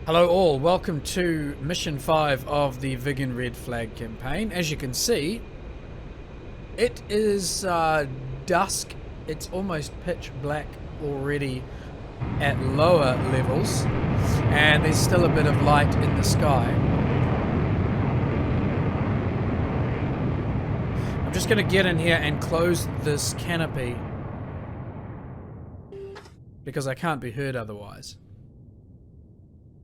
Hello all, welcome to Mission 5 of the Viggen Red Flag campaign. As you can see, it is dusk. It's almost pitch black already at lower levels, and there's still a bit of light in the sky. I'm just going to get in here and close this canopy because I can't be heard otherwise.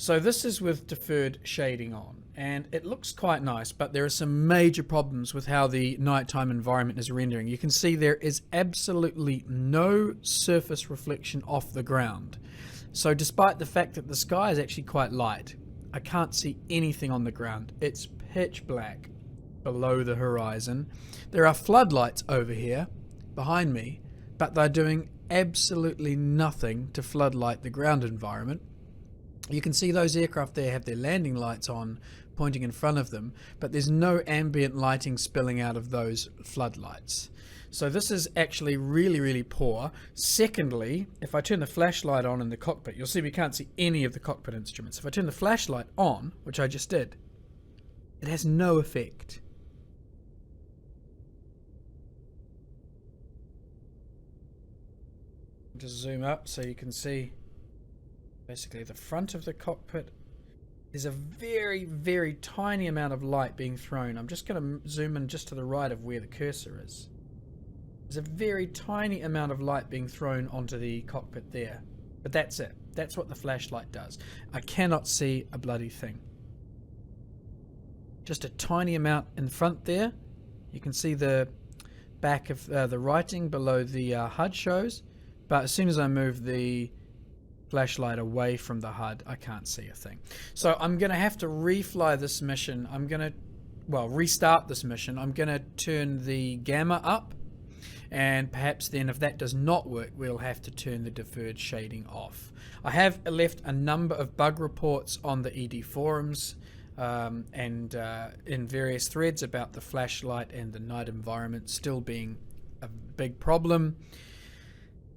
So this is with deferred shading on, and it looks quite nice, but there are some major problems with how the nighttime environment is rendering. You can see there is absolutely no surface reflection off the ground. So despite the fact that the sky is actually quite light, I can't see anything on the ground. It's pitch black below the horizon. There are floodlights over here behind me, but they're doing absolutely nothing to floodlight the ground environment. You can see those aircraft there have their landing lights on, pointing in front of them, but there's no ambient lighting spilling out of those floodlights. So this is actually really, really poor. Secondly, if I turn the flashlight on in the cockpit, you'll see we can't see any of the cockpit instruments. If I turn the flashlight on, which I just did, it has no effect. Just zoom up so you can see basically the front of the cockpit. There's a very, very tiny amount of light being thrown. I'm just going to zoom in just to the right of where the cursor is. There's a very tiny amount of light being thrown onto the cockpit there. But that's it. That's what the flashlight does. I cannot see a bloody thing. Just a tiny amount in front there. You can see the back of the writing below the HUD shows. But as soon as I move the flashlight away from the HUD, I can't see a thing. So I'm going to have to refly this mission. I'm going to, well, restart this mission. I'm going to turn the gamma up, and perhaps then if that does not work, we'll have to turn the deferred shading off. I have left a number of bug reports on the ED forums and in various threads about the flashlight and the night environment still being a big problem.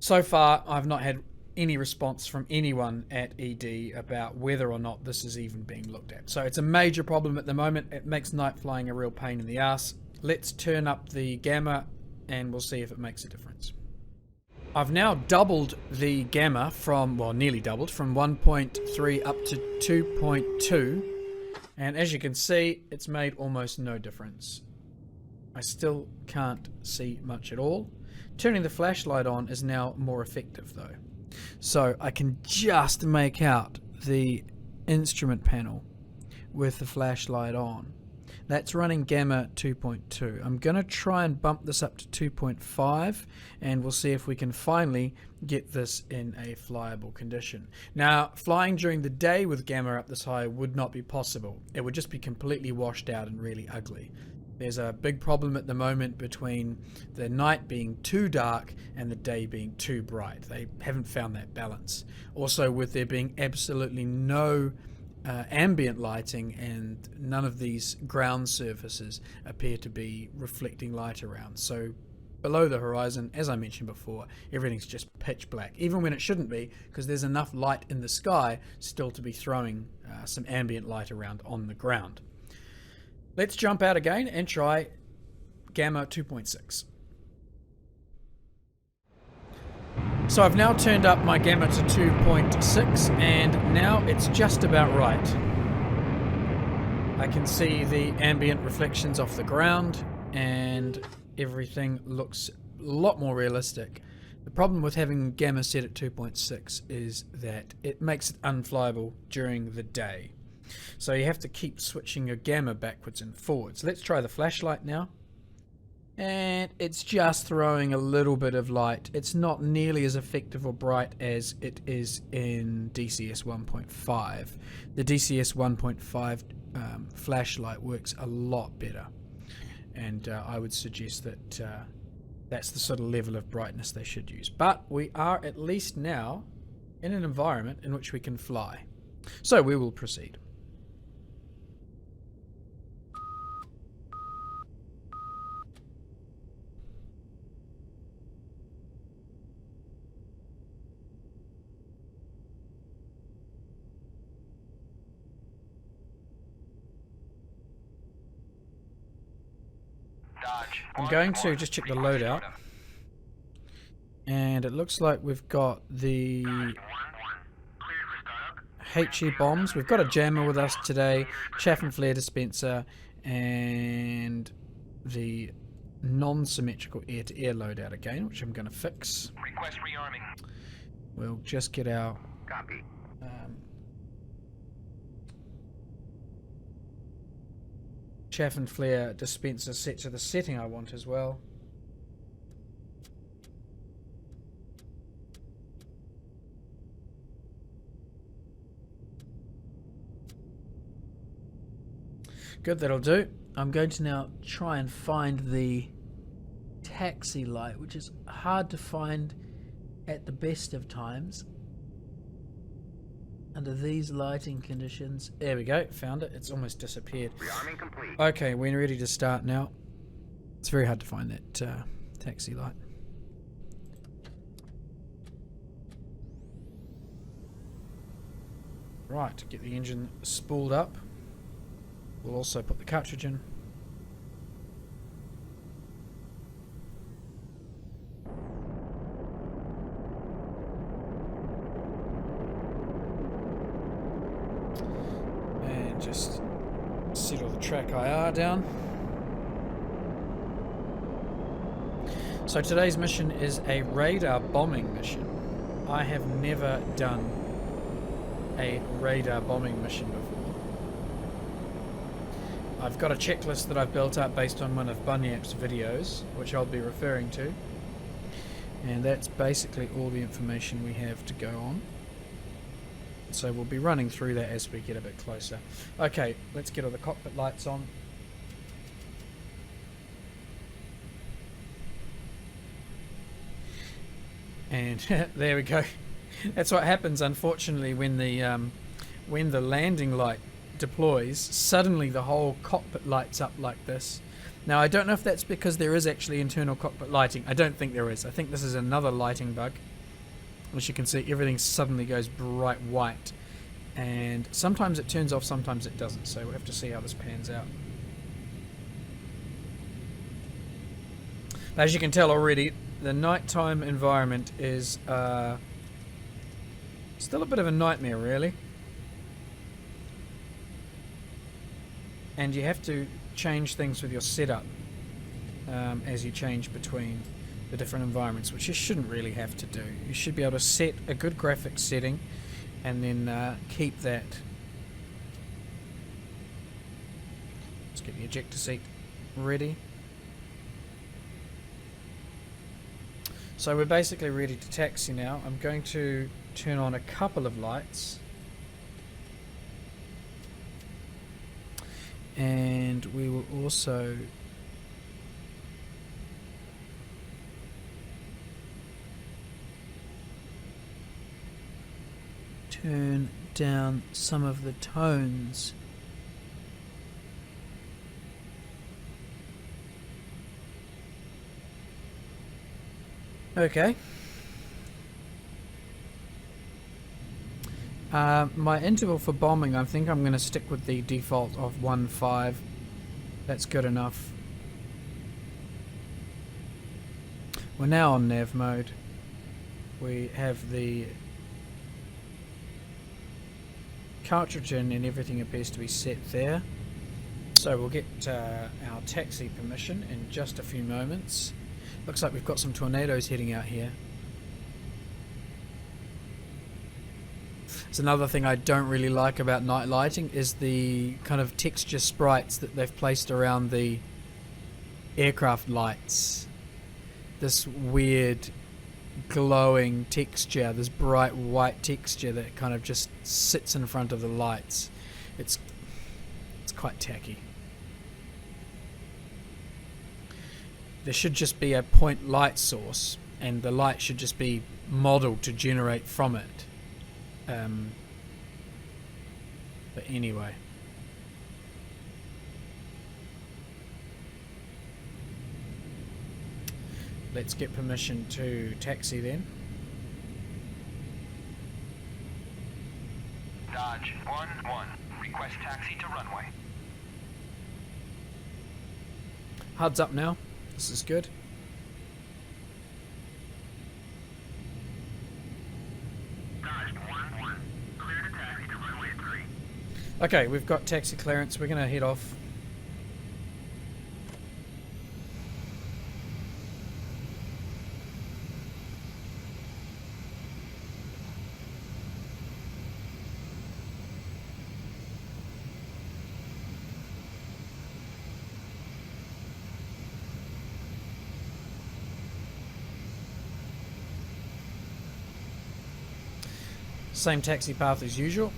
So far, I've not had any response from anyone at ED about whether or not this is even being looked at. So it's a major problem at the moment. It makes night flying a real pain in the ass. Let's turn up the gamma and we'll see if it makes a difference. I've now doubled the gamma from, well, nearly doubled, from 1.3 up to 2.2, and as you can see, it's made almost no difference. I still can't see much at all. Turning the flashlight on is now more effective though. So I can just make out the instrument panel with the flashlight on. That's running gamma 2.2. I'm going to try and bump this up to 2.5 and we'll see if we can finally get this in a flyable condition. Now, flying during the day with gamma up this high would not be possible. It would just be completely washed out and really ugly. There's a big problem at the moment between the night being too dark and the day being too bright. They haven't found that balance. Also, with there being absolutely no ambient lighting and none of these ground surfaces appear to be reflecting light around. So below the horizon, as I mentioned before, everything's just pitch black, even when it shouldn't be, because there's enough light in the sky still to be throwing some ambient light around on the ground. Let's jump out again and try gamma 2.6. So I've now turned up my gamma to 2.6 and now it's just about right. I can see the ambient reflections off the ground and everything looks a lot more realistic. The problem with having gamma set at 2.6 is that it makes it unflyable during the day. So you have to keep switching your gamma backwards and forwards. Let's try the flashlight now. And it's just throwing a little bit of light. It's not nearly as effective or bright as it is in DCS 1.5. The DCS 1.5 flashlight works a lot better. And I would suggest that that's the sort of level of brightness they should use. But we are at least now in an environment in which we can fly. So we will proceed. I'm going to just check the loadout. And it looks like we've got the HE bombs. We've got a jammer with us today, chaff and flare dispenser, and the non-symmetrical air-to-air loadout again, which I'm going to fix. Request rearming. We'll just get our Copy. chaff and flare dispenser set to the setting I want as well. Good, that'll do. I'm going to now try and find the taxi light, which is hard to find at the best of times under these lighting conditions. There we go, found it. It's almost disappeared. Rearming complete. Okay, we're ready to start now. It's very hard to find that taxi light. Right, to get the engine spooled up, we'll also put the cartridge in. And just settle the track IR down. So today's mission is a radar bombing mission. I have never done a radar bombing mission before. I've got a checklist that I've built up based on one of Bunyap's videos, which I'll be referring to, and that's basically all the information we have to go on. So we'll be running through that as we get a bit closer. Okay, let's get all the cockpit lights on. And there we go. That's what happens, unfortunately, when the landing light deploys. Suddenly the whole cockpit lights up like this. Now I don't know if that's because there is actually internal cockpit lighting. I don't think there is. I think this is another lighting bug. As you can see, everything suddenly goes bright white, and sometimes it turns off, sometimes it doesn't, so we'll have to see how this pans out. As you can tell already, the nighttime environment is still a bit of a nightmare, really. And you have to change things with your setup as you change between the different environments, which you shouldn't really have to do. You should be able to set a good graphics setting and then keep that. Let's get the ejector seat ready. So we're basically ready to taxi now. I'm going to turn on a couple of lights. And we will also turn down some of the tones. Okay. My interval for bombing, I think I'm going to stick with the default of 1.5. That's good enough. We're now on nav mode. We have the cartridge in and everything appears to be set there. So we'll get our taxi permission in just a few moments. Looks like we've got some tornadoes heading out here. It's another thing I don't really like about night lighting is the kind of texture sprites that they've placed around the aircraft lights. This weird glowing texture, this bright white texture that kind of just sits in front of the lights. It's quite tacky. There should just be a point light source and the light should just be modeled to generate from it. But anyway, let's get permission to taxi then. Dodge 1-1. Request taxi to runway. HUD's up now. This is good. Dodge 1-1. Clear to taxi to runway 3. Okay, we've got taxi clearance. We're going to head off. Same taxi path as usual.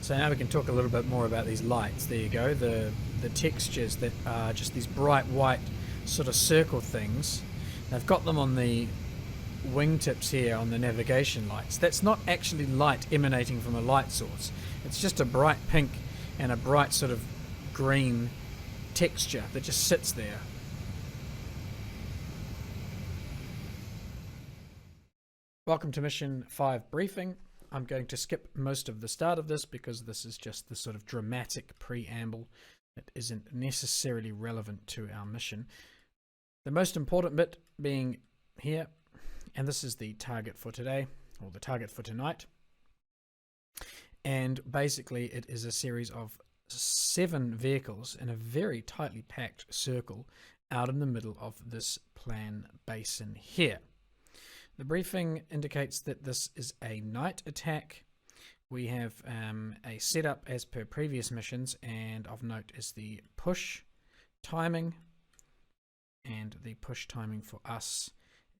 So now we can talk a little bit more about these lights. There you go, the textures that are just these bright white sort of circle things. They've got them on the wingtips here on the navigation lights. That's not actually light emanating from a light source. It's just a bright pink and a bright sort of green texture that just sits there. Welcome to Mission 5 briefing. I'm going to skip most of the start of this because this is just the sort of dramatic preamble that isn't necessarily relevant to our mission. The most important bit being here, and this is the target for today, or the target for tonight. And basically it is a series of 7 vehicles in a very tightly packed circle out in the middle of this plan basin here. The briefing indicates that this is a night attack. We have a setup as per previous missions, and of note is the push timing, and the push timing for us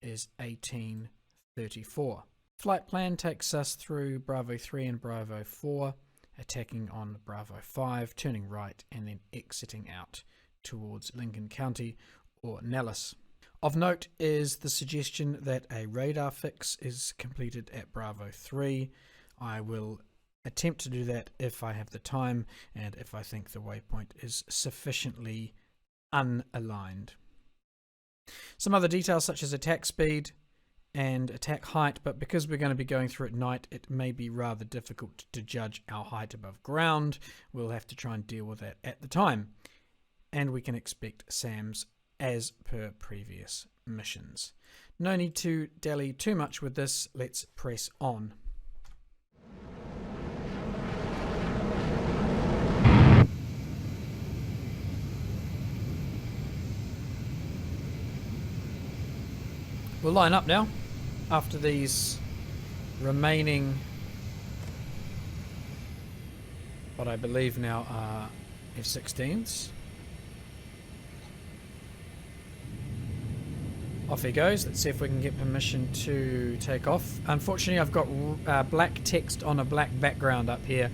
is 18:34. Flight plan takes us through Bravo 3 and Bravo 4, attacking on Bravo 5, turning right and then exiting out towards Lincoln County or Nellis. Of note is the suggestion that a radar fix is completed at Bravo 3. I will attempt to do that if I have the time and if I think the waypoint is sufficiently unaligned. Some other details such as attack speed and attack height, but because we're going to be going through at night, it may be rather difficult to judge our height above ground. We'll have to try and deal with that at the time. And we can expect SAMs as per previous missions. No need to dally too much with this. Let's press on. We'll line up now after these remaining, what I believe now are F-16s. Off he goes. Let's see if we can get permission to take off. Unfortunately, I've got black text on a black background up here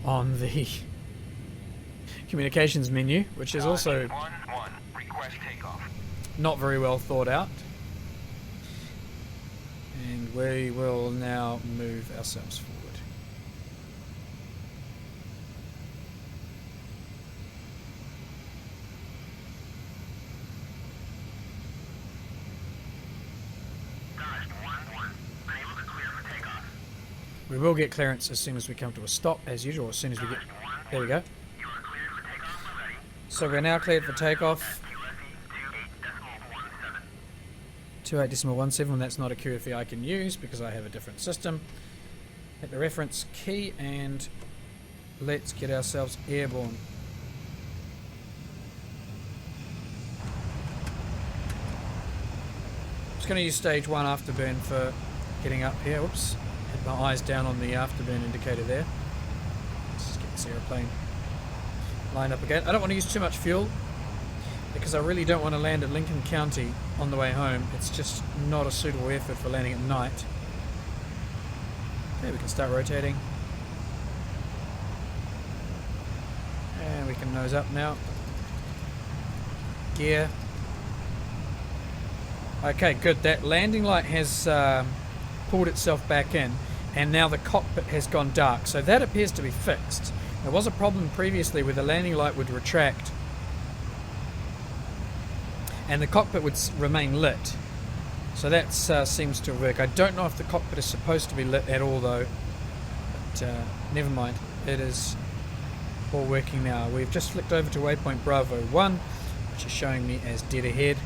on the communications menu, which is also 1-1. Request takeoff. not very well thought out. And we will now move ourselves forward. We will get clearance as soon as we come to a stop, as usual, as soon as we get... There we go. So we're now cleared for takeoff. 28.17, that's not a QFE I can use because I have a different system. Hit the reference key and let's get ourselves airborne. Just going to use stage 1 afterburn for getting up here. Whoops. Had my eyes down on the afterburn indicator there. Let's just get this aeroplane lined up again. I don't want to use too much fuel because I really don't want to land at Lincoln County on the way home. It's just not a suitable effort for landing at night. Okay, we can start rotating. And we can nose up now. Gear. Okay, good. That landing light has pulled itself back in, and now the cockpit has gone dark. So that appears to be fixed. There was a problem previously where the landing light would retract and the cockpit would remain lit. So that seems to work. I don't know if the cockpit is supposed to be lit at all though, but never mind. It is all working now. We've just flicked over to waypoint Bravo 1, which is showing me as dead ahead.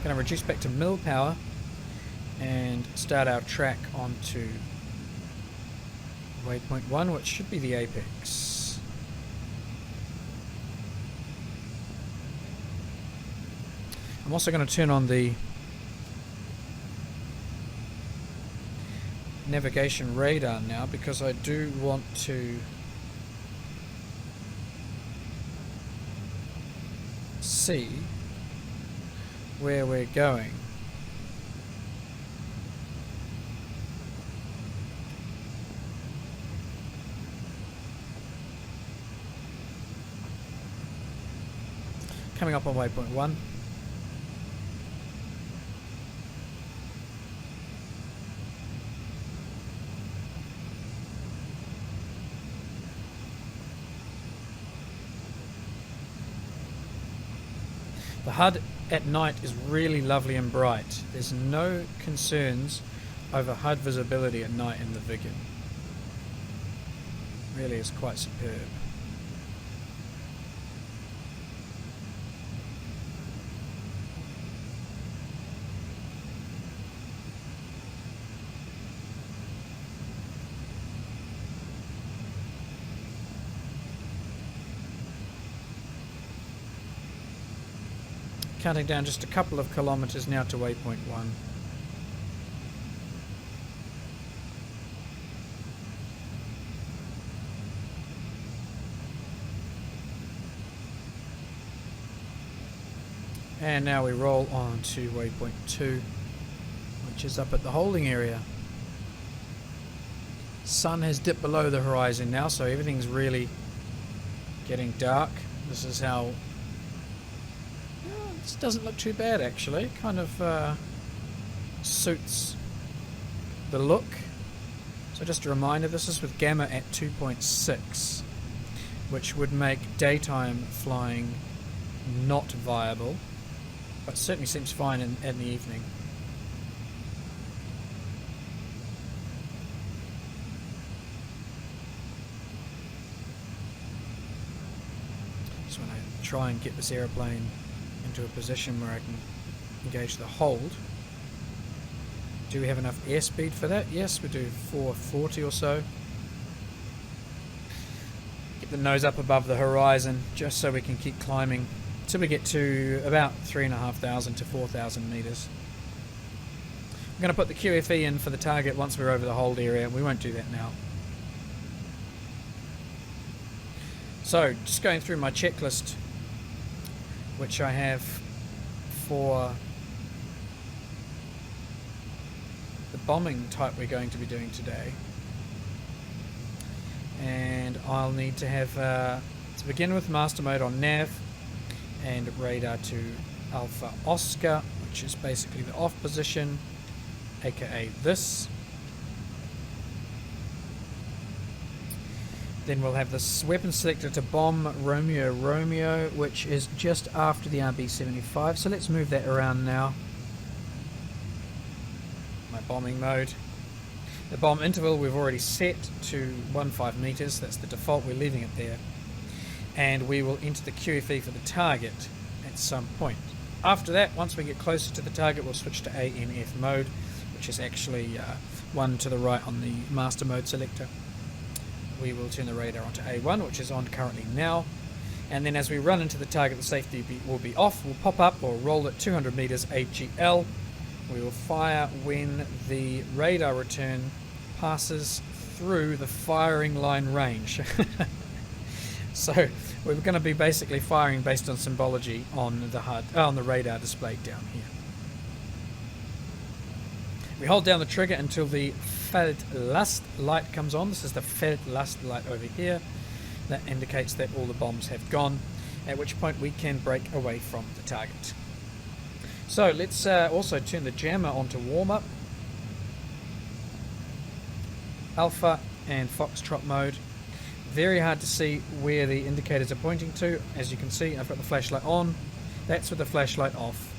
Going to reduce back to mill power and start our track onto waypoint 1, which should be the apex. I'm also going to turn on the navigation radar now because I do want to see where we're going. Coming up on waypoint 1. The HUD at night is really lovely and bright. There's no concerns over HUD visibility at night in the Viggen. Really is quite superb. Counting down just a couple of kilometers now to waypoint 1. And now we roll on to waypoint 2, which is up at the holding area. Sun has dipped below the horizon now, so everything's really getting dark. This is how... This doesn't look too bad actually. Kind of suits the look. So just a reminder, this is with gamma at 2.6, which would make daytime flying not viable, but certainly seems fine in the evening. So when I try and get this aeroplane into a position where I can engage the hold. Do we have enough airspeed for that? Yes, we do, 440 or so. Get the nose up above the horizon just so we can keep climbing till we get to about 3,500 to 4,000 meters. I'm going to put the QFE in for the target once we're over the hold area. We won't do that now. So, just going through my checklist, which I have for the bombing type we're going to be doing today. And I'll need to have, to begin with, master mode on nav and radar to Alpha Oscar, which is basically the off position, aka this. Then we'll have this weapon selector to bomb Romeo Romeo, which is just after the RB-75. So let's move that around now. My bombing mode. The bomb interval we've already set to 15 meters. That's the default. We're leaving it there. And we will enter the QFE for the target at some point. After that, once we get closer to the target, we'll switch to ANF mode, which is actually one to the right on the master mode selector. We will turn the radar onto A1, which is on currently now, and then as we run into the target, the safety will be off. We'll pop up or roll at 200 meters AGL. We will fire when the radar return passes through the firing line range. So we're going to be basically firing based on symbology on the HUD, on the radar displayed down here. We hold down the trigger until the Feldlast light comes on. This is the Feldlast light over here. That indicates that all the bombs have gone, at which point we can break away from the target. So let's also turn the jammer onto warm-up. Alpha and Foxtrot mode. Very hard to see where the indicators are pointing to. As you can see, I've got the flashlight on. That's with the flashlight off.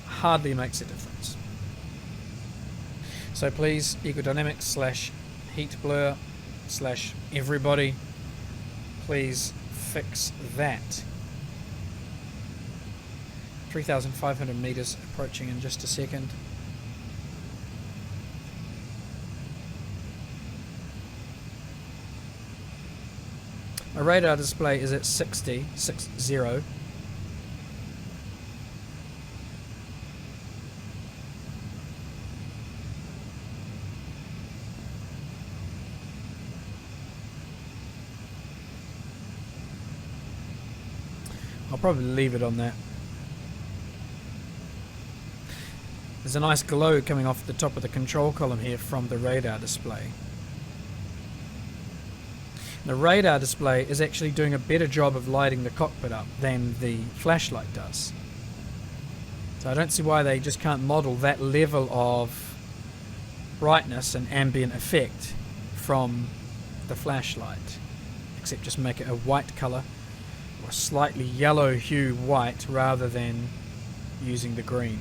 Hardly makes a difference. So please, Eco Dynamics/heat blur / everybody, please fix that. 3,500 meters approaching in just a second. My radar display is at 60. I'll probably leave it on that. There's a nice glow coming off the top of the control column here from the radar display. The radar display is actually doing a better job of lighting the cockpit up than the flashlight does. So I don't see why they just can't model that level of brightness and ambient effect from the flashlight, except just make it a white color or a slightly yellow hue white rather than using the green.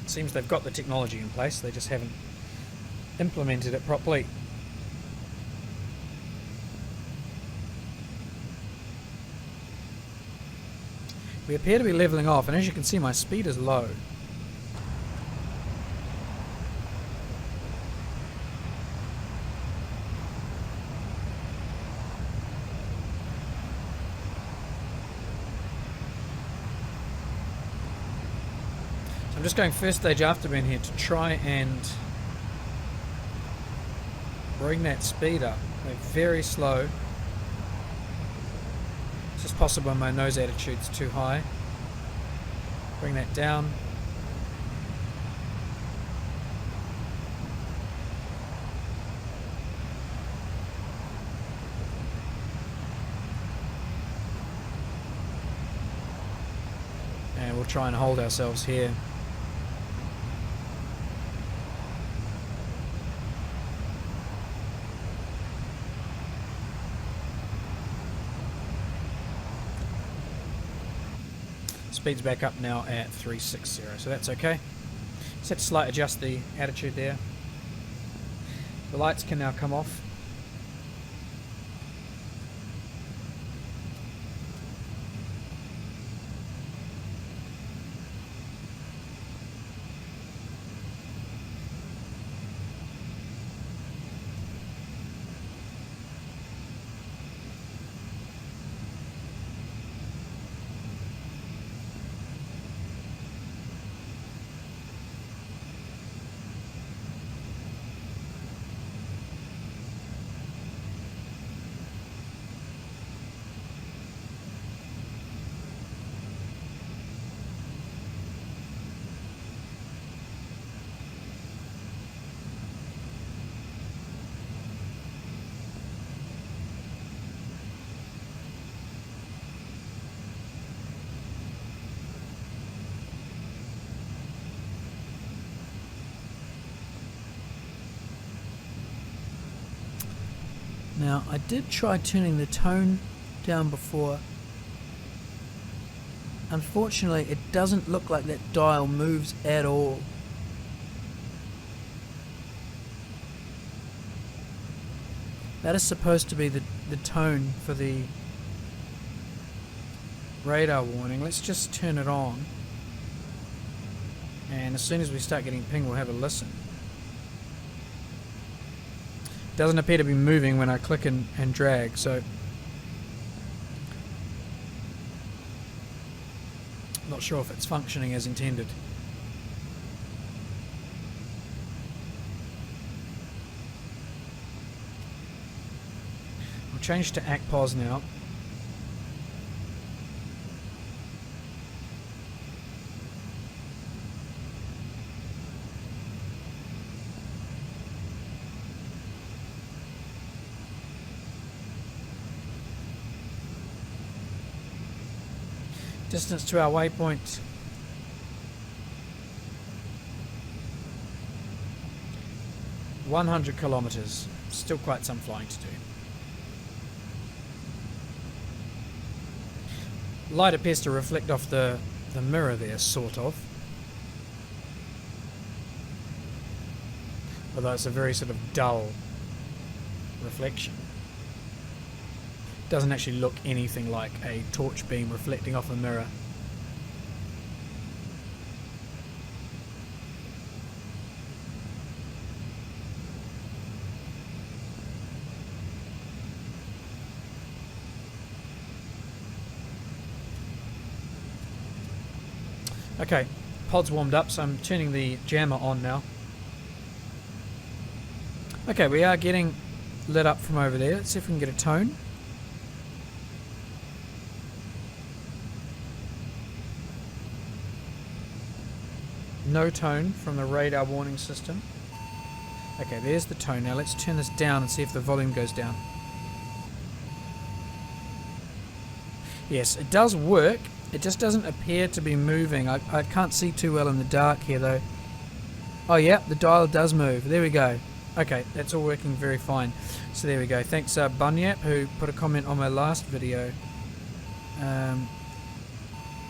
It seems they've got the technology in place, they just haven't implemented it properly. We appear to be leveling off, and as you can see, my speed is low. So I'm just going first stage afterburn here to try and bring that speed up. We're very slow. It's just possible my nose attitude's too high. Bring that down. And we'll try and hold ourselves here. Speed's back up now at 360, so that's okay. Just had to slightly adjust the attitude there. The lights can now come off. Now, I did try turning the tone down before. Unfortunately, it doesn't look like that dial moves at all. That is supposed to be the tone for the radar warning. Let's just turn it on. And as soon as we start getting ping, we'll have a listen. Doesn't appear to be moving when I click and drag, so not sure if it's functioning as intended. I'll change to ACPOS now. Distance to our waypoint. $100 kilometers. Still quite some flying to do. Light appears to reflect off the mirror there, sort of. Although it's a very sort of dull reflection. Doesn't actually look anything like a torch beam reflecting off a mirror. Okay, pod's warmed up, so I'm turning the jammer on now. Okay, we are getting lit up from over there. Let's see if we can get a tone. No tone from the radar warning system. Okay, there's the tone. Now let's turn this down and see if the volume goes down. Yes, it does work. It just doesn't appear to be moving. I can't see too well in the dark here though. Oh yeah, the dial does move. There we go. Okay, that's all working very fine. So there we go. Thanks Bunyap, who put a comment on my last video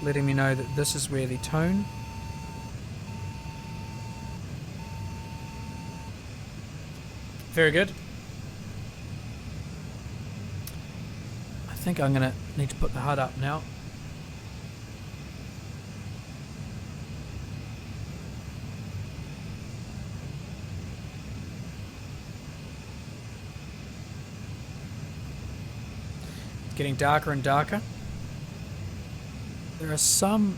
letting me know that this is where the tone. Very good. I think I'm going to need to put the HUD up now. It's getting darker and darker. There are some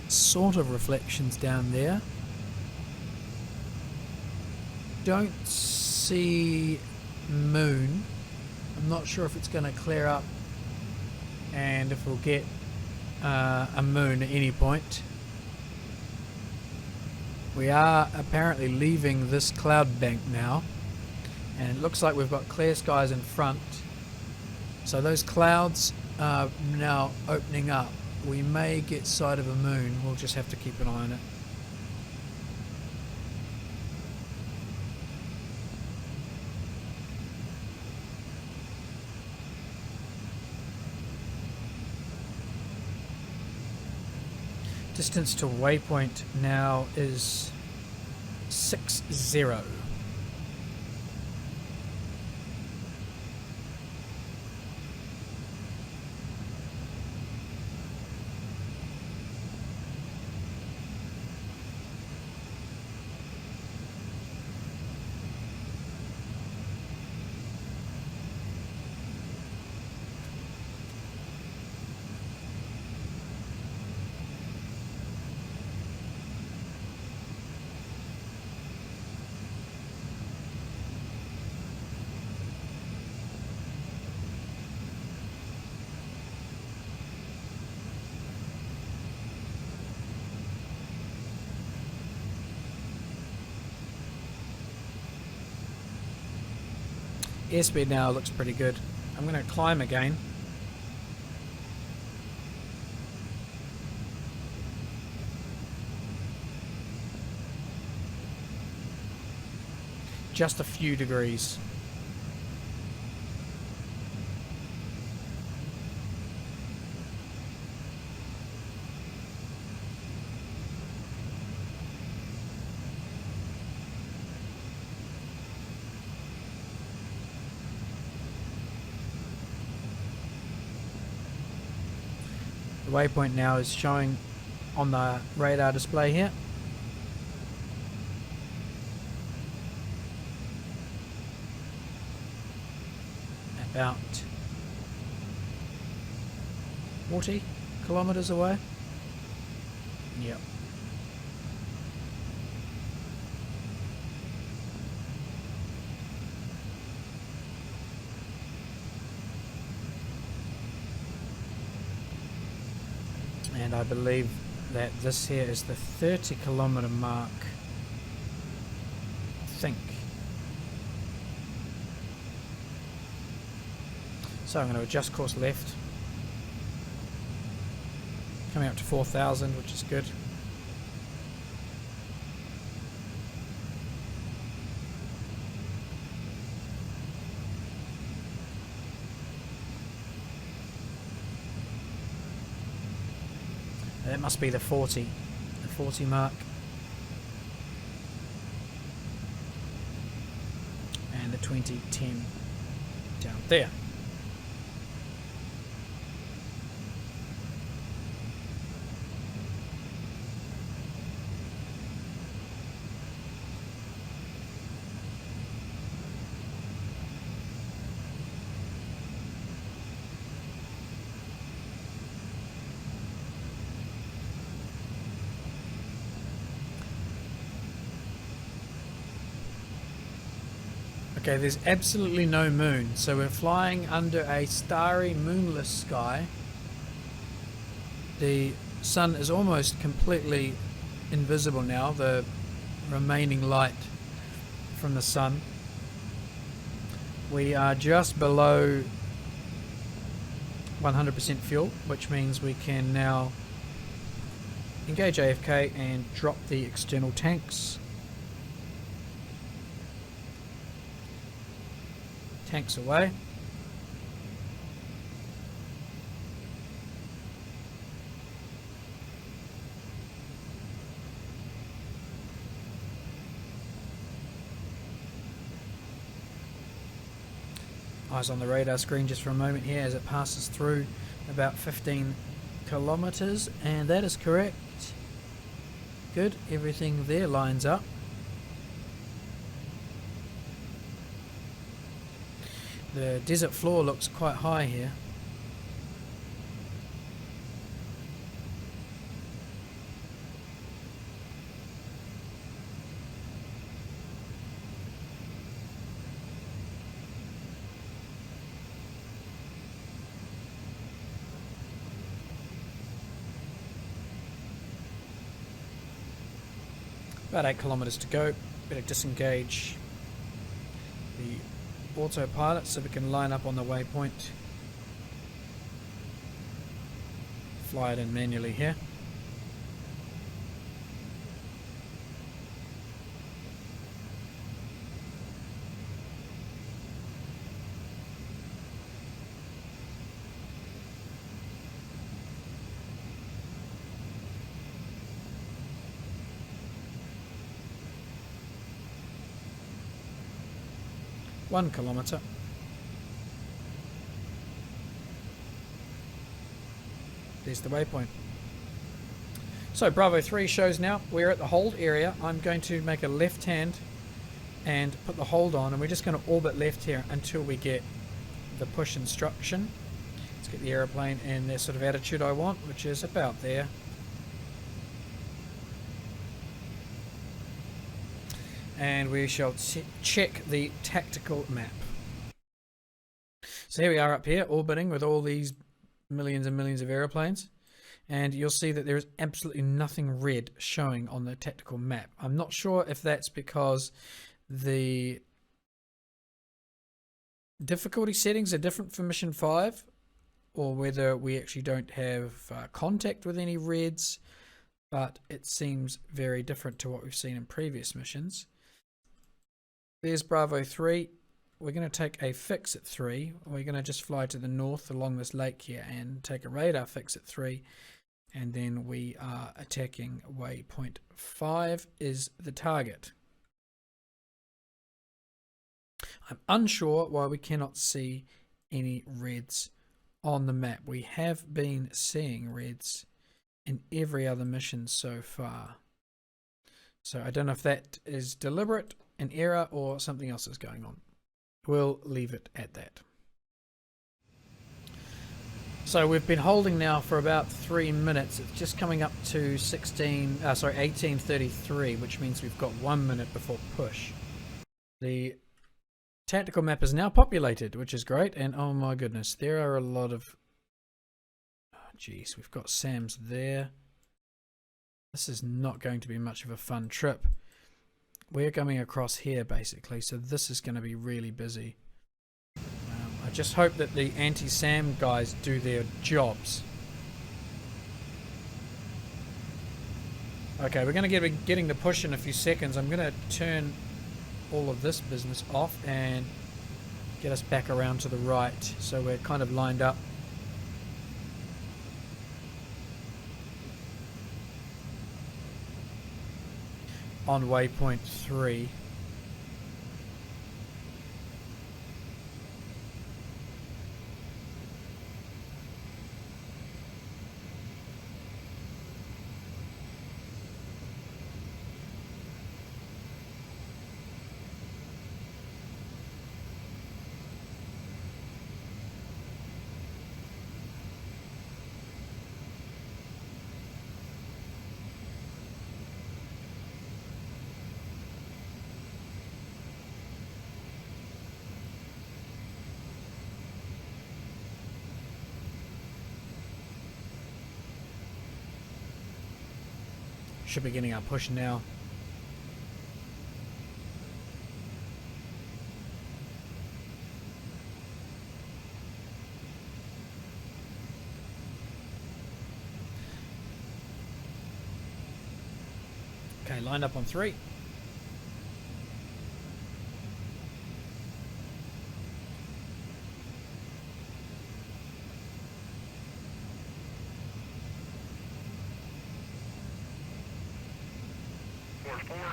sort of reflections down there. Don't see moon. I'm not sure if it's going to clear up and if we'll get a moon at any point. We are apparently leaving this cloud bank now, and it looks like we've got clear skies in front. So those clouds are now opening up. We may get sight of a moon. We'll just have to keep an eye on it. Distance to waypoint now is 60. Airspeed now looks pretty good. I'm going to climb again. Just a few degrees. The waypoint now is showing on the radar display here. About 40 kilometers away. Yep. And I believe that this here is the 30 kilometer mark, I think. So I'm going to adjust course left. Coming up to 4,000, which is good. That must be the 40 mark. And the 2010 down there. Okay, there's absolutely no moon, so we're flying under a starry, moonless sky. The sun is almost completely invisible now, the remaining light from the sun. We are just below 100% fuel, which means we can now engage AFK and drop the external tanks. Tanks away. Eyes on the radar screen just for a moment here as it passes through about 15 kilometers, and that is correct. Good, everything there lines up. The desert floor looks quite high here. About 8 kilometers to go. Better disengage the autopilot so we can line up on the waypoint. Fly it in manually here. One kilometer. There's the waypoint. So Bravo 3 shows now we're at the hold area. I'm going to make a left hand and put the hold on, and we're just going to orbit left here until we get the push instruction. Let's get the aeroplane in the sort of attitude I want, which is about there. And we shall check the tactical map. So here we are up here orbiting with all these millions and millions of aeroplanes, and you'll see that there is absolutely nothing red showing on the tactical map. I'm not sure if that's because the difficulty settings are different for mission 5, or whether we actually don't have contact with any reds, but it seems very different to what we've seen in previous missions. There's Bravo 3. We're going to take a fix at 3. We're going to just fly to the north along this lake here and take a radar fix at 3. And then we are attacking waypoint 5 is the target. I'm unsure why we cannot see any reds on the map. We have been seeing reds in every other mission so far. So I don't know if that is deliberate, an error, or something else is going on. We'll leave it at that. So we've been holding now for about 3 minutes. It's just coming up to 18:33, which means we've got 1 minute before push. The tactical map is now populated, which is great, and oh my goodness, there are a lot of... Oh, geez, we've got SAMs there. This is not going to be much of a fun trip. We're coming across here basically, so this is going to be really busy. I just hope that the anti-SAM guys do their jobs. Okay, we're going to be getting the push in a few seconds. I'm going to turn all of this business off and get us back around to the right, so we're kind of lined up. On waypoint 3. Should be getting our push now. Okay, lined up on 3.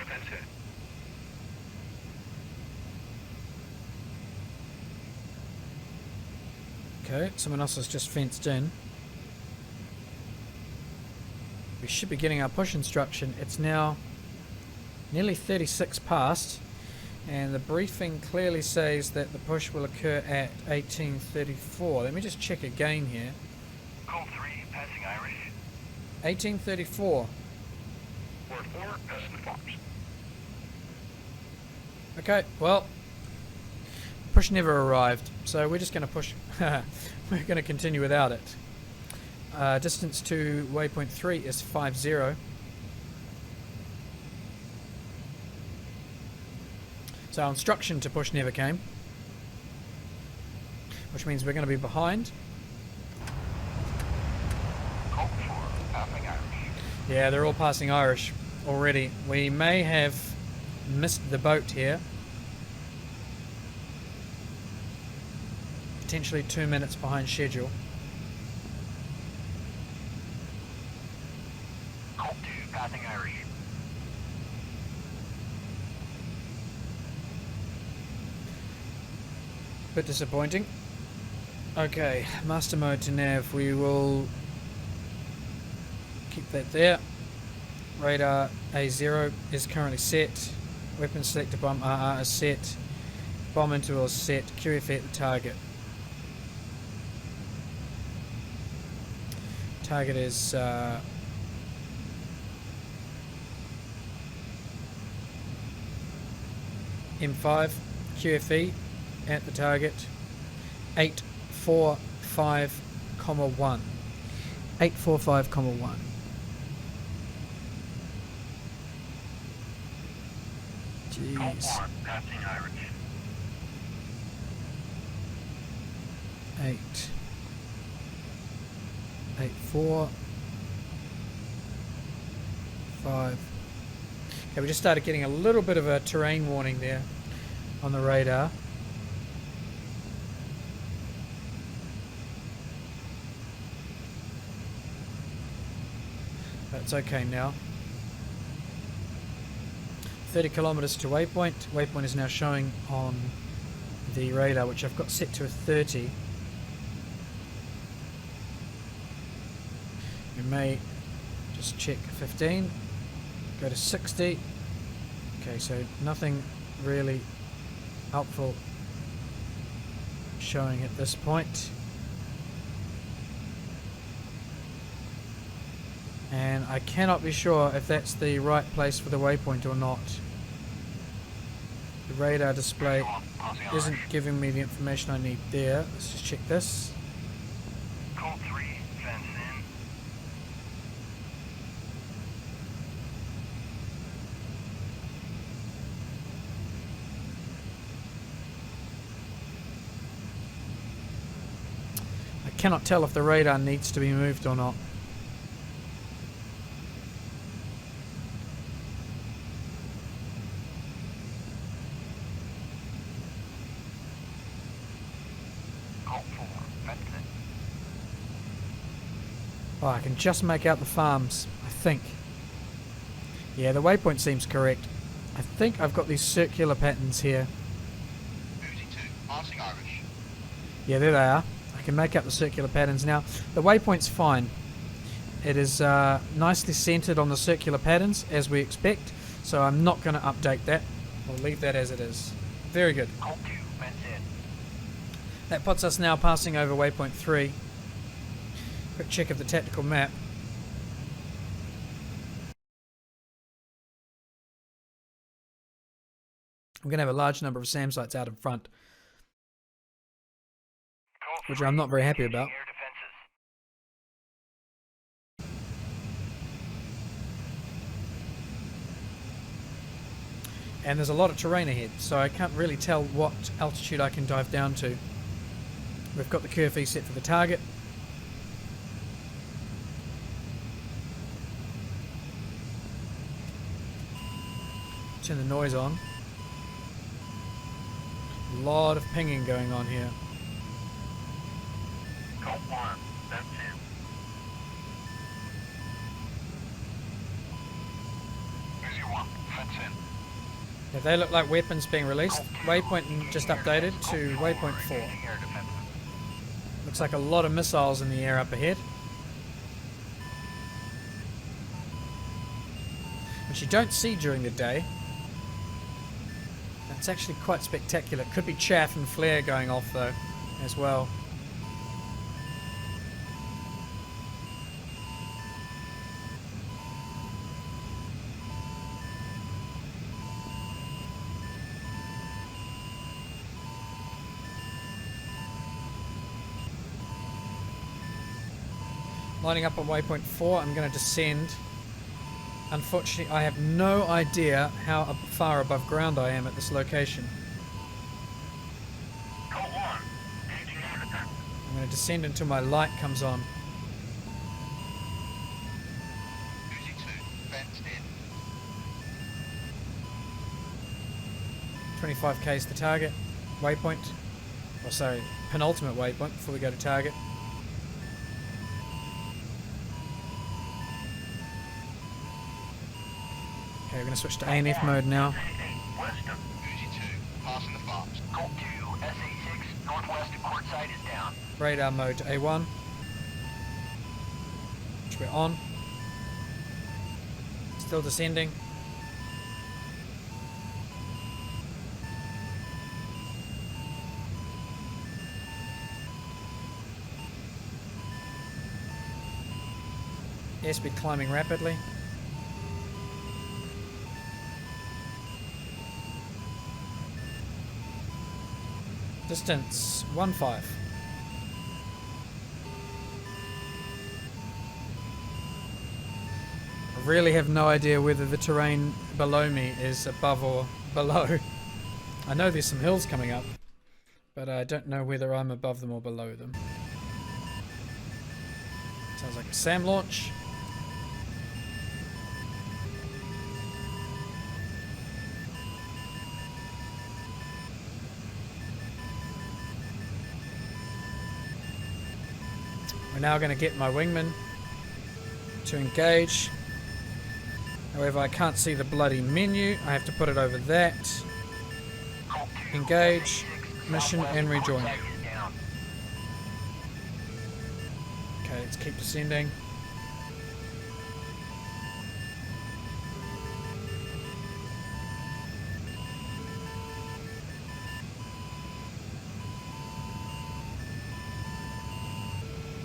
That's it. Okay, someone else has just fenced in. We should be getting our push instruction. It's now nearly 36 past, and the briefing clearly says that the push will occur at 1834. Let me just check again here. Code 3, passing Irish. 1834. Word 4, passing the Fox. Okay, well, push never arrived, so we're just going to push. We're going to continue without it. Distance to waypoint 3 is 50. So our instruction to push never came, which means we're going to be behind. Code 4, passing Irish. Yeah, they're all passing Irish already. We may have missed the boat here. Potentially 2 minutes behind schedule. Code 2, passing Irish. Bit disappointing. Okay, master mode to nav. We will keep that there. Radar A0 is currently set. Weapon selector bomb RR is set. Bomb interval is set. QF at the target. Target is M5 QFE at the target 845,1. 845,1. Code Jeez. 4, passing Irish. 4 5. Okay, we just started getting a little bit of a terrain warning there on the radar. That's okay now. 30 kilometers to waypoint. Waypoint is now showing on the radar, which I've got set to a 30. We may just check 15, go to 60. Okay, so nothing really helpful showing at this point. And I cannot be sure if that's the right place for the waypoint or not. The radar display isn't giving me the information I need there. Let's just check this. Code 3, fence in. I cannot tell if the radar needs to be moved or not. Oh, I can just make out the farms, I think. Yeah, the waypoint seems correct. I think I've got these circular patterns here. Uzi 2, passing Irish. Yeah, there they are. I can make out the circular patterns now. The waypoint's fine. It is nicely centered on the circular patterns, as we expect, so I'm not going to update that. I'll leave that as it is. Very good. Colt 2, fence in. That puts us now passing over waypoint 3. Quick check of the tactical map. I'm going to have a large number of SAM sites out in front, which I'm not very happy about. Air defenses. And there's a lot of terrain ahead, so I can't really tell what altitude I can dive down to. We've got the QFE set for the target. Turn the noise on. A lot of pinging going on here. Colt 1, fence in. Uzi 1, fence in. Now they look like weapons being released. Waypoint just updated to waypoint 4. Air defenses. Looks like a lot of missiles in the air up ahead, which you don't see during the day. That's actually quite spectacular. Could be chaff and flare going off though, as well. Lining up on waypoint 4, I'm going to descend. Unfortunately, I have no idea how far above ground I am at this location. Colt 1, engaging air defense. I'm going to descend until my light comes on. Uzi 2, fenced in. 25k is the target. Waypoint. Oh, sorry, penultimate waypoint before we go to target. Okay, we're going to switch to ANF mode now. West of Uzi 2, passing the farms. Colt 2, SA6, northwest of Quartzsite is down. Radar mode to A1. Which we're on. Still descending. Airspeed climbing rapidly. Distance 1.5. I really have no idea whether the terrain below me is above or below. I know there's some hills coming up, but I don't know whether I'm above them or below them. Sounds like a SAM launch. We're now going to get my wingman to engage. However, I can't see the bloody menu. I have to put it over that. Engage, mission, and rejoin. Okay, let's keep descending.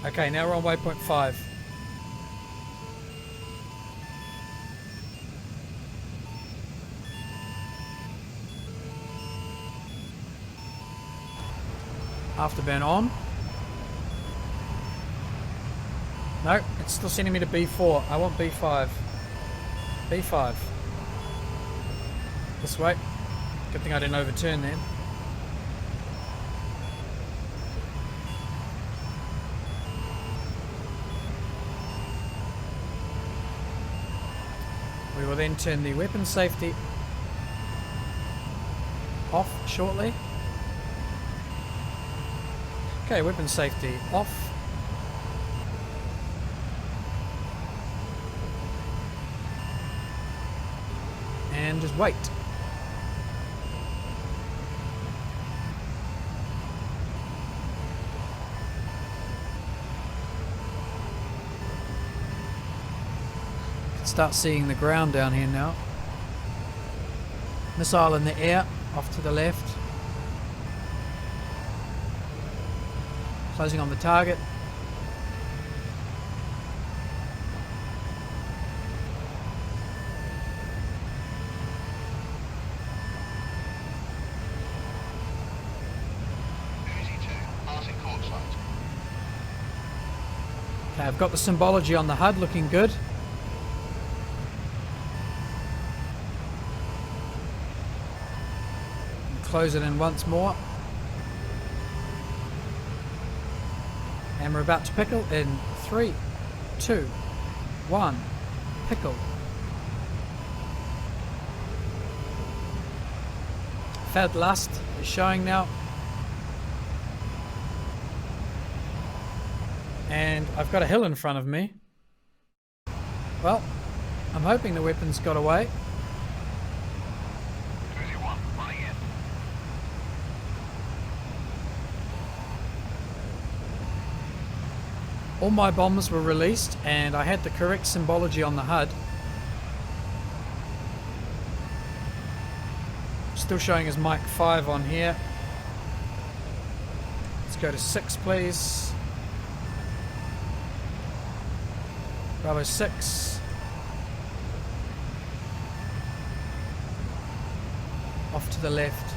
Okay, now we're on waypoint 5. Afterburn on. No, it's still sending me to B4. I want B5. B5. This way. Good thing I didn't overturn then. We will then turn the weapon safety off shortly. Okay, weapon safety off. and just wait. You can start seeing the ground down here now. Missile in the air, off to the left. Closing on the target. Okay, I've got the symbology on the HUD looking good. And close it in once more. And we're about to pickle in 3, 2, 1. Pickle. Fed Lust is showing now. And I've got a hill in front of me. Well, I'm hoping the weapons got away. All my bombs were released and I had the correct symbology on the HUD. Still showing as Mike 5 on here. Let's go to 6 please. Bravo 6. Off to the left.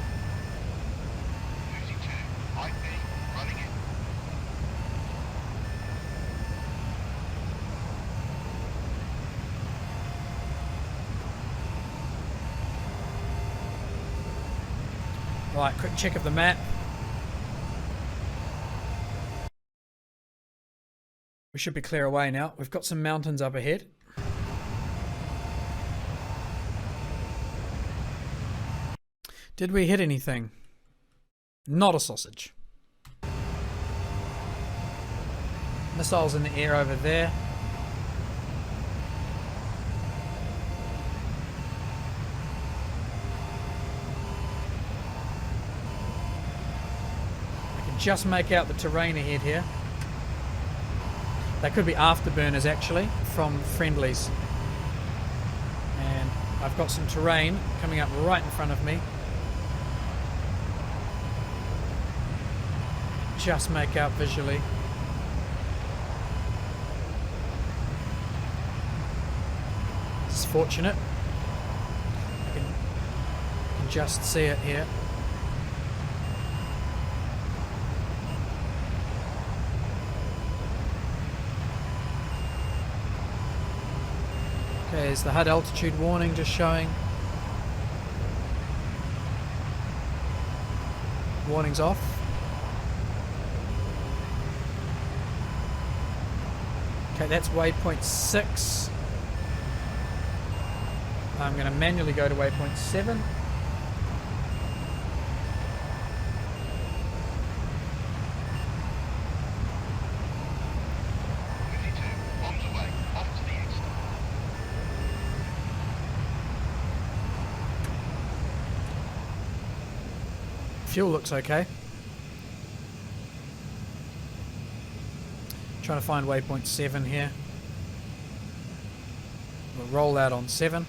Right, quick check of the map. We should be clear away now. We've got some mountains up ahead. Did we hit anything? Not a sausage. Missiles in the air over there. Just make out the terrain ahead here. They could be afterburners actually from friendlies. And I've got some terrain coming up right in front of me. Just make out visually. This is fortunate. I can just see it here. Okay, is the HUD altitude warning just showing? Warning's off. Okay, that's waypoint 6. I'm going to manually go to waypoint 7. Fuel looks okay. Trying to find waypoint 7 here. We'll roll out on 7.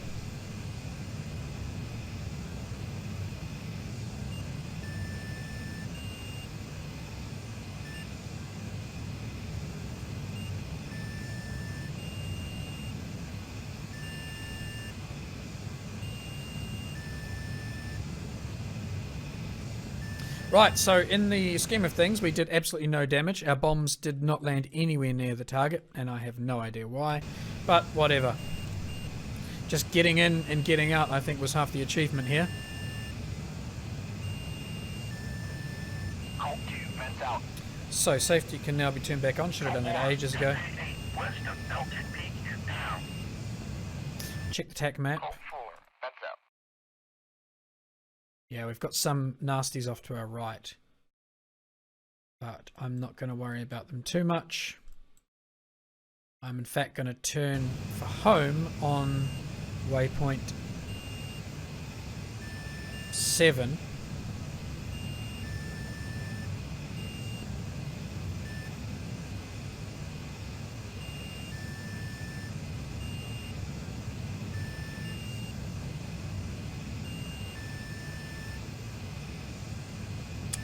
Right, so in the scheme of things, we did absolutely no damage. Our bombs did not land anywhere near the target, and I have no idea why, but whatever. Just getting in and getting out, I think, was half the achievement here. So, safety can now be turned back on. Should have done that ages ago. Check the TAC map. Yeah, we've got some nasties off to our right, but I'm not going to worry about them too much. I'm in fact going to turn for home on waypoint 7.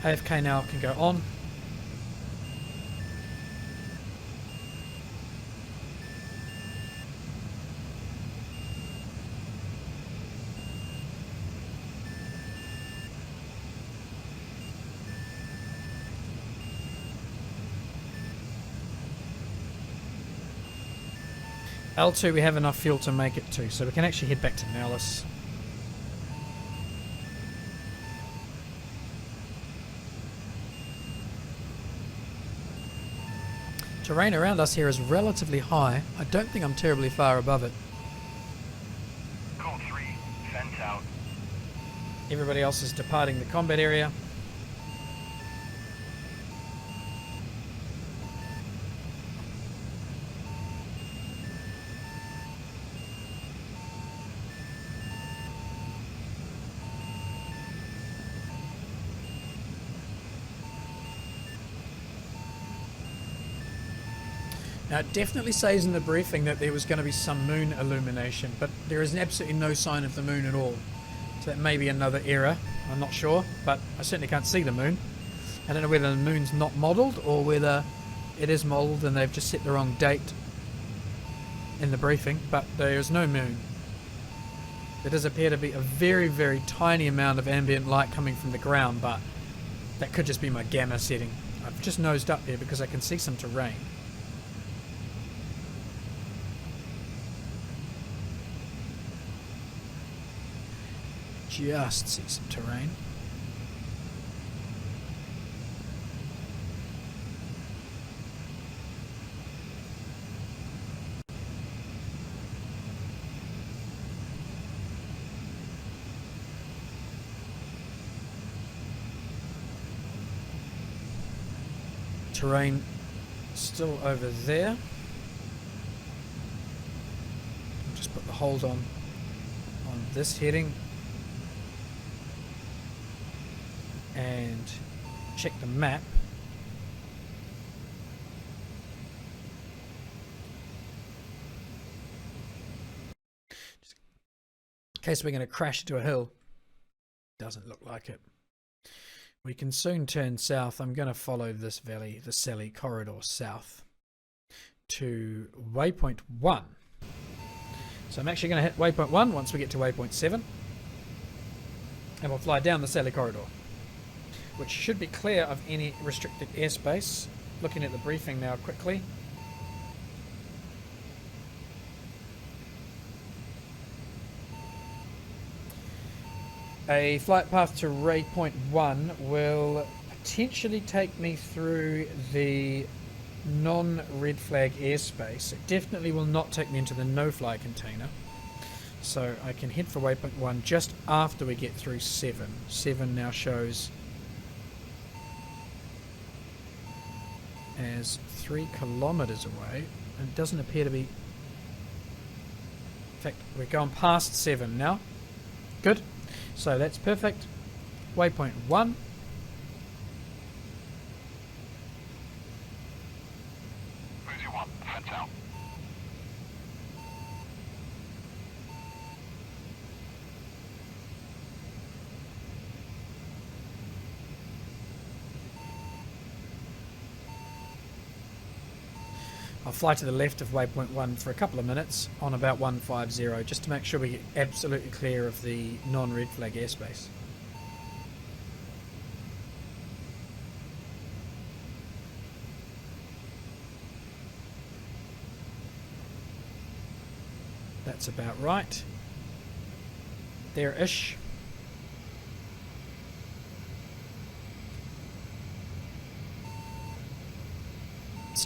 AFK now can go on. L2 we have enough fuel to make it to, so we can actually head back to Nellis. Terrain around us here is relatively high. I don't think I'm terribly far above it. Code 3, fence out. Everybody else is departing the combat area. Now it definitely says in the briefing that there was going to be some moon illumination, but there is absolutely no sign of the moon at all. So that may be another error, I'm not sure, but I certainly can't see the moon. I don't know whether the moon's not modelled or whether it is modelled and they've just set the wrong date in the briefing, but there is no moon. There does appear to be a very, very tiny amount of ambient light coming from the ground, but that could just be my gamma setting. I've just nosed up here because I can see some terrain. Just see some terrain. Terrain still over there. I'll just put the hold on this heading. And check the map. Just in case we're going to crash into a hill. Doesn't look like it. We can soon turn south. I'm going to follow this valley, the Sally corridor south to waypoint 1. So I'm actually going to hit waypoint 1 once we get to waypoint 7. And we'll fly down the Sally corridor, which should be clear of any restricted airspace. Looking at the briefing now quickly. A flight path to waypoint 1 will potentially take me through the non-red flag airspace. It definitely will not take me into the no-fly container. So I can head for waypoint 1 just after we get through 7. 7 now shows as 3 kilometers away, and it doesn't appear to be. In fact, we're going past 7 now. Good, so that's perfect. Waypoint 1. Boozy 1, fence out. I'll fly to the left of waypoint 1 for a couple of minutes on about 150 just to make sure we get absolutely clear of the non-red flag airspace. That's about right. There-ish.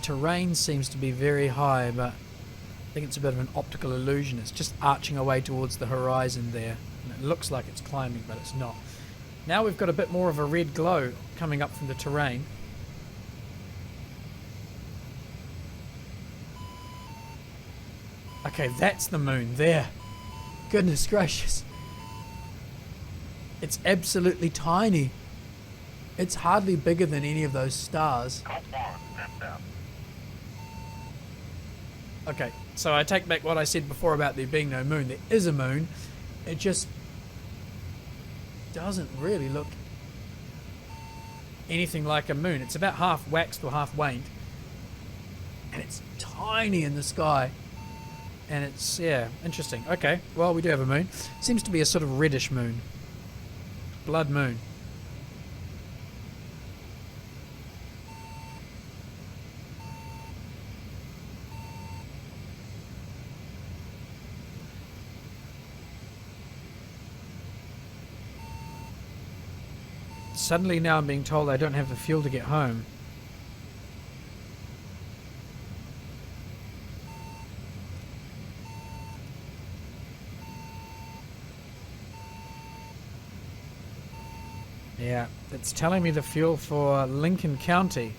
Terrain seems to be very high, but I think it's a bit of an optical illusion. It's just arching away towards the horizon there, and it looks like it's climbing, but it's not. Now we've got a bit more of a red glow coming up from the terrain. Okay, that's the moon there. Goodness gracious. It's absolutely tiny. It's hardly bigger than any of those stars. Okay, so I take back what I said before about there being no moon. There is a moon. It just doesn't really look anything like a moon. It's about half waxed or half waned. And it's tiny in the sky. And it's, yeah, interesting. Okay, well, we do have a moon. Seems to be a sort of reddish moon. Blood moon. Suddenly now I'm being told I don't have the fuel to get home. Yeah, it's telling me the fuel for Lincoln County.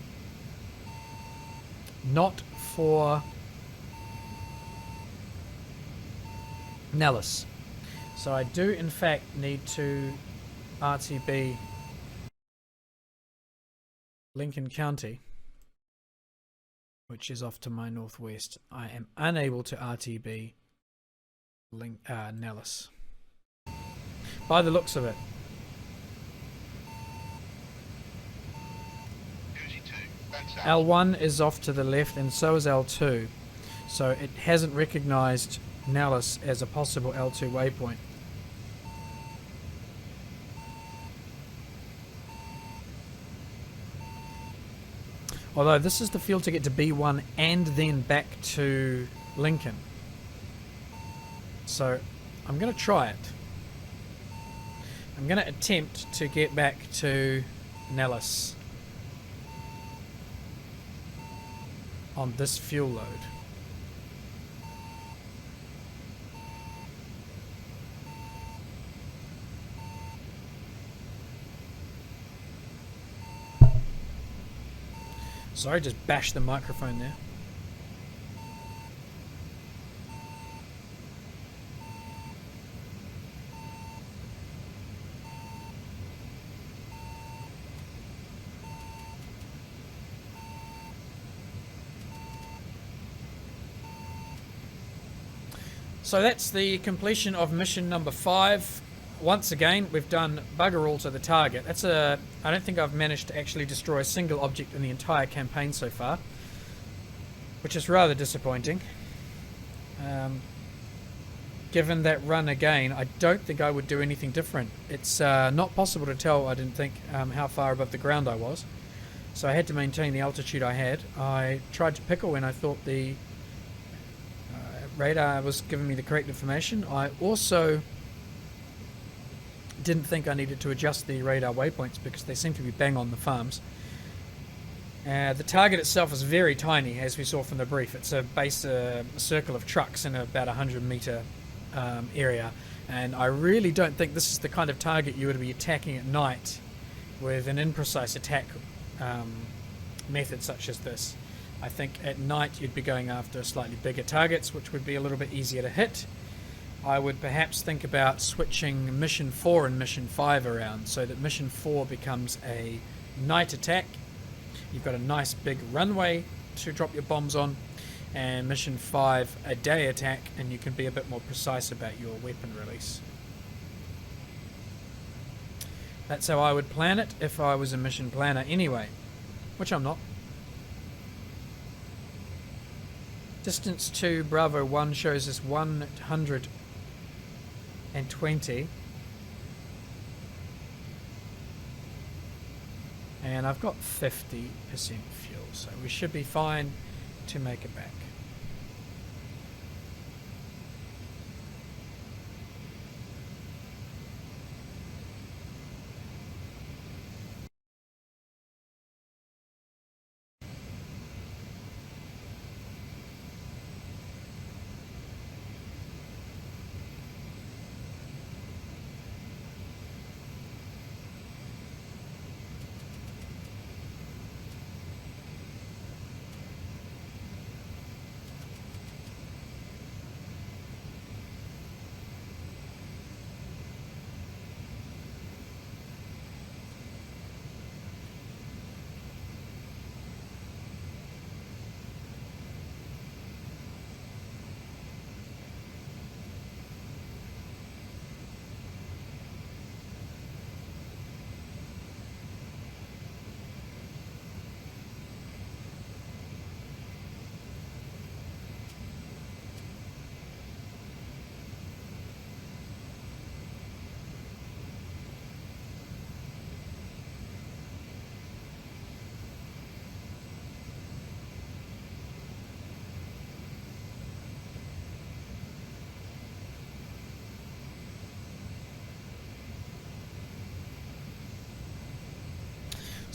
Not for Nellis. So I do in fact need to RTB Lincoln County, which is off to my northwest. I am unable to RTB Nellis. By the looks of it. L1 is off to the left and so is L2. So it hasn't recognized Nellis as a possible L2 waypoint. Although this is the field to get to B1 and then back to Lincoln. So I'm going to try it. I'm going to attempt to get back to Nellis on this fuel load. Sorry, just bashed the microphone there. So that's the completion of mission number 5. Once again, we've done bugger all to the target. I don't think I've managed to actually destroy a single object in the entire campaign so far, which is rather disappointing. Given that run again, I don't think I would do anything different. It's not possible to tell, I didn't think, how far above the ground I was. So I had to maintain the altitude I had. I tried to pickle when I thought the radar was giving me the correct information. I also didn't think I needed to adjust the radar waypoints because they seem to be bang on the farms. The target itself is very tiny, as we saw from the brief. It's a circle of trucks in about 100-meter area, and I really don't think this is the kind of target you would be attacking at night with an imprecise attack method such as this. I think at night you'd be going after slightly bigger targets, which would be a little bit easier to hit. I would perhaps think about switching Mission 4 and Mission 5 around so that Mission 4 becomes a night attack. You've got a nice big runway to drop your bombs on, and Mission 5 a day attack, and you can be a bit more precise about your weapon release. That's how I would plan it if I was a mission planner anyway, which I'm not. Distance to Bravo 1 shows us 120. And I've got 50% fuel, so we should be fine to make it back.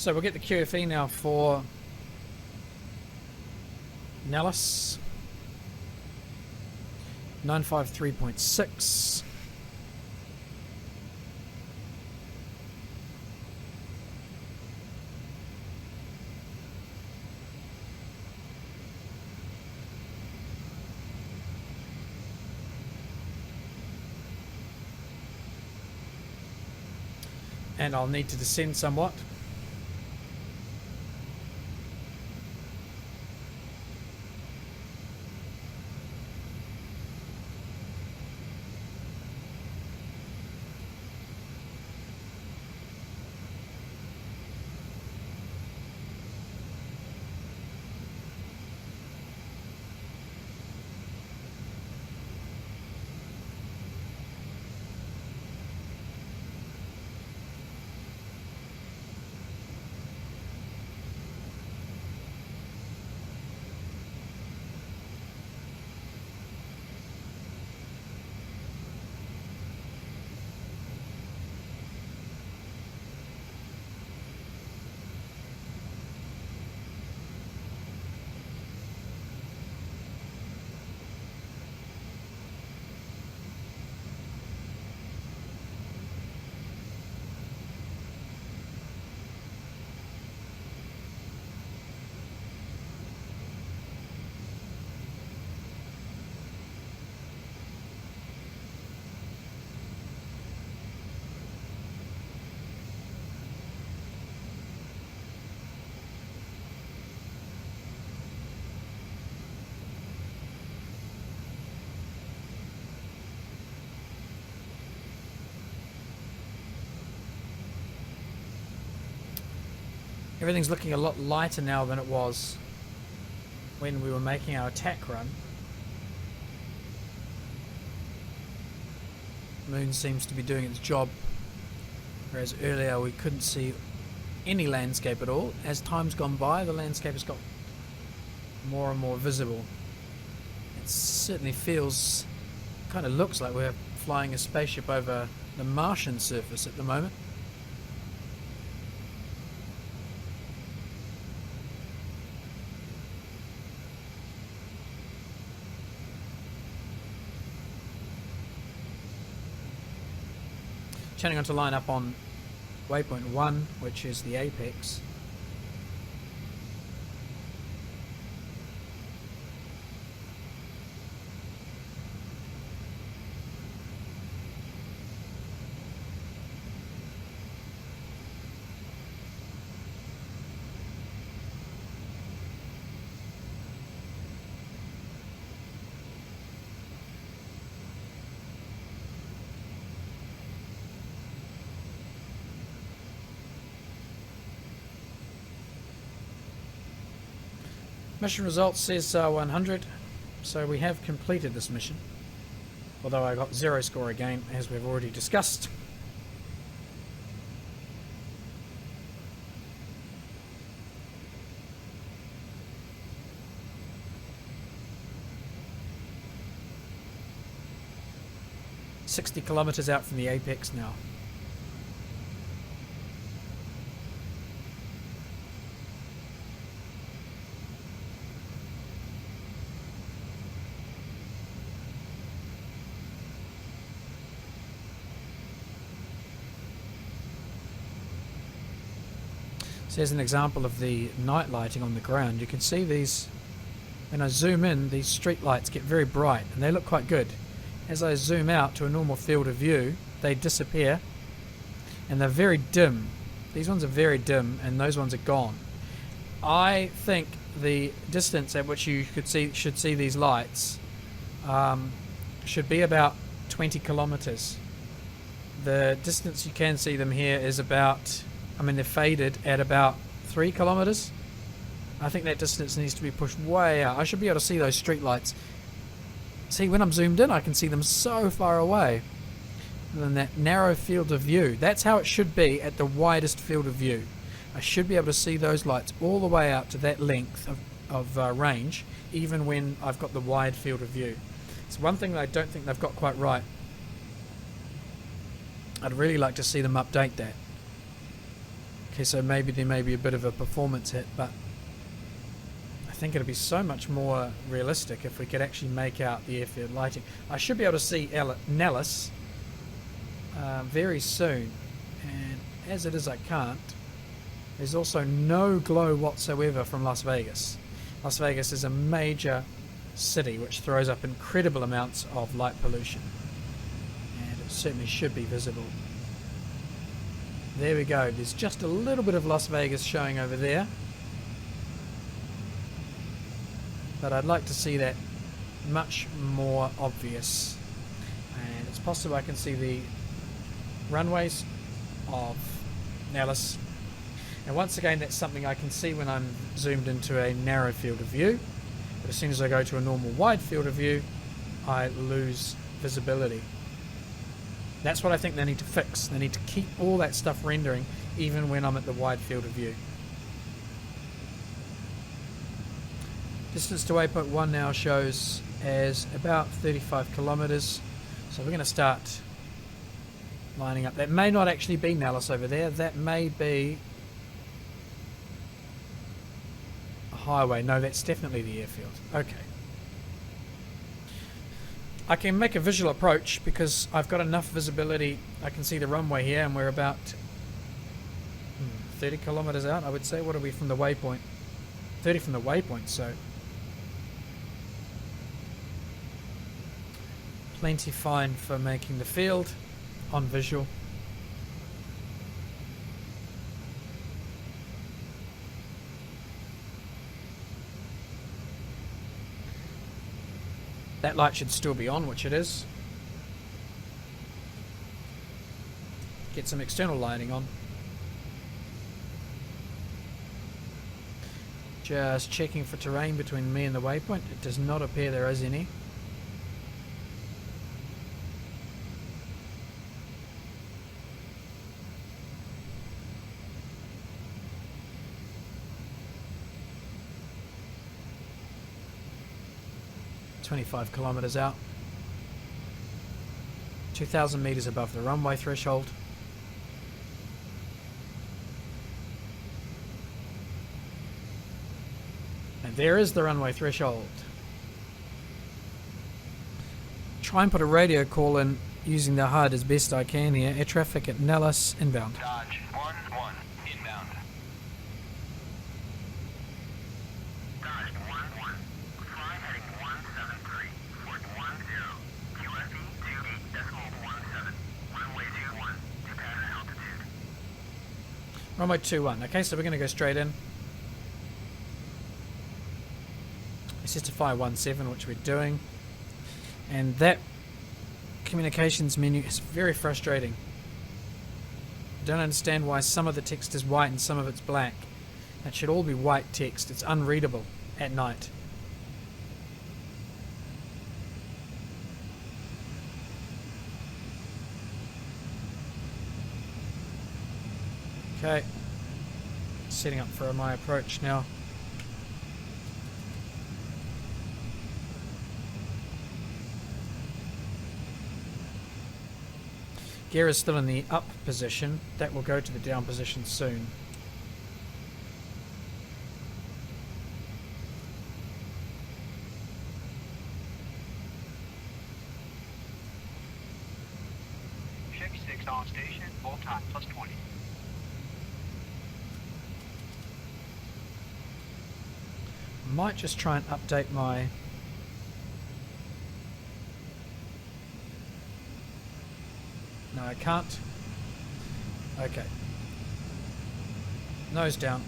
So we'll get the QFE now for Nellis. 953.6. And I'll need to descend somewhat. Everything's looking a lot lighter now than it was when we were making our attack run. Moon seems to be doing its job, whereas earlier we couldn't see any landscape at all. As time's gone by, the landscape has got more and more visible. It certainly feels, kind of looks like we're flying a spaceship over the Martian surface at the moment. Turning on to line up on waypoint 1, which is the apex. Mission results says 100, so we have completed this mission. Although I got 0 score again, as we've already discussed. "60 kilometers out from the apex now." So here's an example of the night lighting on the ground. You can see these, when I zoom in, these street lights get very bright and they look quite good. As I zoom out to a normal field of view, they disappear and they're very dim. These ones are very dim and those ones are gone. I think the distance at which you should see these lights should be about 20 kilometers. The distance you can see them here is about, I mean, they're faded at about 3 kilometers. I think that distance needs to be pushed way out. I should be able to see those street lights. See, when I'm zoomed in, I can see them so far away. And then that narrow field of view. That's how it should be at the widest field of view. I should be able to see those lights all the way out to that length of range, even when I've got the wide field of view. It's one thing that I don't think they've got quite right. I'd really like to see them update that. Okay, so maybe there may be a bit of a performance hit, but I think it'd be so much more realistic if we could actually make out the airfield lighting. I should be able to see Nellis very soon, and as it is I can't. There's also no glow whatsoever from Las Vegas. Las Vegas is a major city which throws up incredible amounts of light pollution, and it certainly should be visible. There we go, there's just a little bit of Las Vegas showing over there, but I'd like to see that much more obvious. And it's possible I can see the runways of Nellis, and once again that's something I can see when I'm zoomed into a narrow field of view, but as soon as I go to a normal wide field of view I lose visibility. That's what I think they need to fix. They need to keep all that stuff rendering even when I'm at the wide field of view. Distance to waypoint 1 now shows as about 35 kilometers, so we're going to start lining up. That may not actually be Nellis over there, that may be a highway. No, that's definitely the airfield. Okay. I can make a visual approach because I've got enough visibility. I can see the runway here, and we're about 30 kilometers out, I would say. What are we from the waypoint? 30 from the waypoint, so plenty fine for making the field on visual. That light should still be on, which it is. Get some external lighting on. Just checking for terrain between me and the waypoint. It does not appear there is any. .25 kilometers out, 2,000 meters above the runway threshold. And there is the runway threshold. Try and put a radio call in using the HUD as best I can here. Air traffic at Nellis inbound. Dodge 1-1 inbound. Dodge 1-1. Fly heading 173. Port 10. QFE 28.17. Runway 21. To pattern altitude. Runway 21. Okay, so we're going to go straight in. It's just a 517, which we're doing. And that communications menu is very frustrating. I don't understand why some of the text is white and some of it's black. It should all be white text. It's unreadable at night. Okay, setting up for my approach now. Gear is still in the up position. That will go to the down position soon. Chevy 6 on station, full time plus 20. Might just try and update my... No, I can't. Okay. Nose down.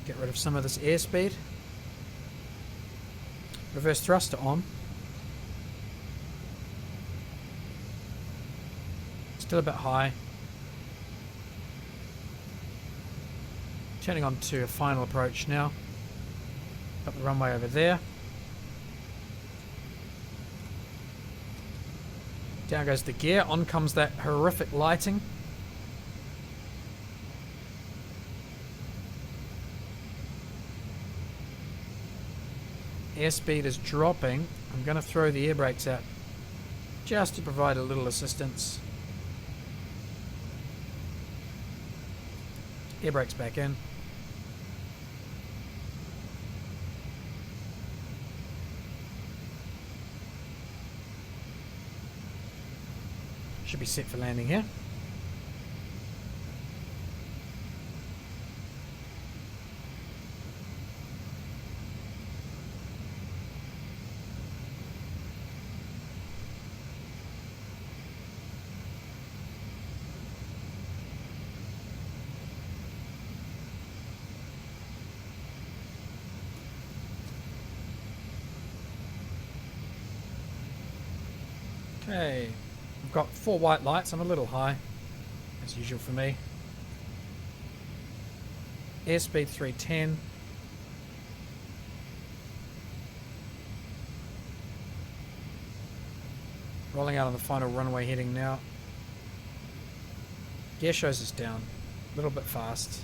Get rid of some of this airspeed. Reverse thruster on. Still a bit high. Turning on to a final approach now. Got the runway over there. Down goes the gear. On comes that horrific lighting. Airspeed is dropping. I'm going to throw the air brakes out just to provide a little assistance. Air brakes back in. Should be set for landing here. Okay, I've got 4 white lights. I'm a little high, as usual for me. Airspeed 310. Rolling out on the final runway heading now. Gear shows us down, a little bit fast.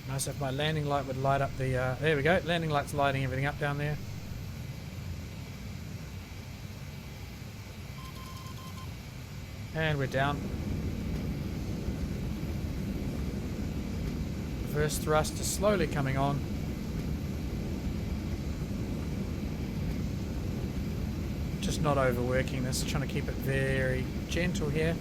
Nice if my landing light would light up the, there we go, landing light's lighting everything up down there. And we're down. Reverse thrust is slowly coming on. Just not overworking this, trying to keep it very gentle here.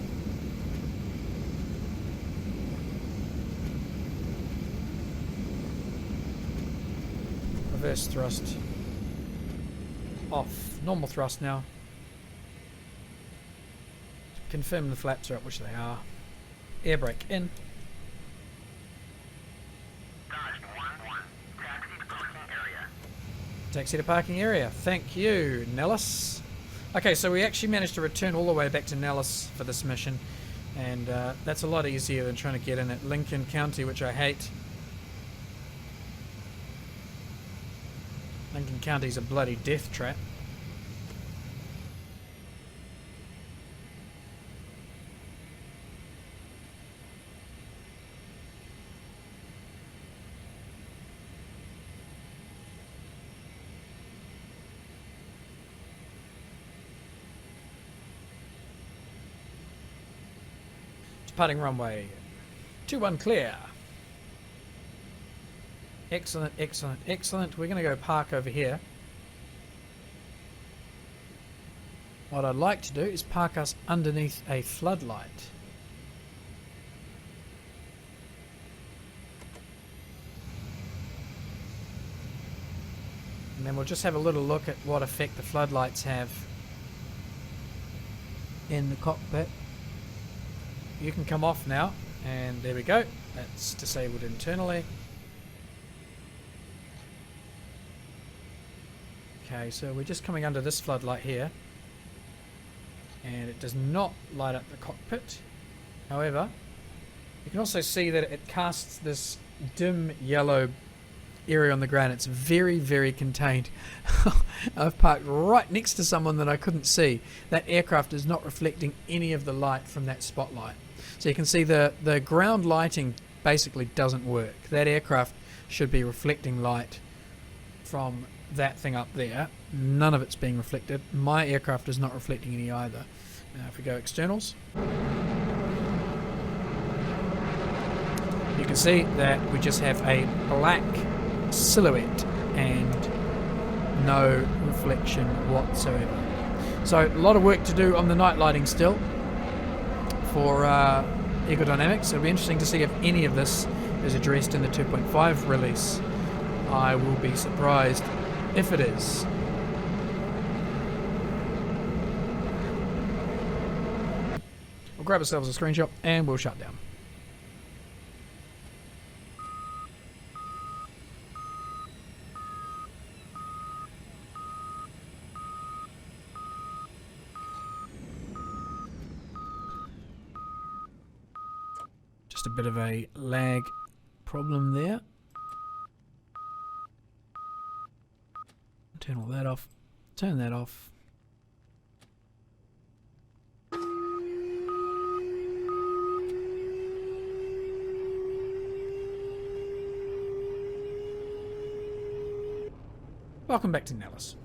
Reverse thrust off. Normal thrust now. Confirm the flaps are up, which they are. Air brake in. Taxi to parking area. Taxi to parking area. Thank you, Nellis. Okay, so we actually managed to return all the way back to Nellis for this mission, and that's a lot easier than trying to get in at Lincoln County, which I hate. Lincoln County's a bloody death trap. Departing runway 21 clear. Excellent, excellent, excellent. We're going to go park over here. What I'd like to do is park us underneath a floodlight. And then we'll just have a little look at what effect the floodlights have in the cockpit. You can come off now, and there we go. That's disabled internally. Okay, so we're just coming under this floodlight here, and it does not light up the cockpit. However, you can also see that it casts this dim yellow area on the ground. It's very, very contained. I've parked right next to someone that I couldn't see. That aircraft is not reflecting any of the light from that spotlight. So you can see the ground lighting basically doesn't work. That aircraft should be reflecting light from that thing up there. None of it's being reflected. My aircraft is not reflecting any either. Now if we go externals, you can see that we just have a black silhouette and no reflection whatsoever. So a lot of work to do on the night lighting still for Egodynamics. It'll be interesting to see if any of this is addressed in the 2.5 release. I will be surprised if it is. We'll grab ourselves a screenshot and we'll shut down. Just a bit of a lag problem there. Turn all that off. Turn that off. Welcome back to Nellis.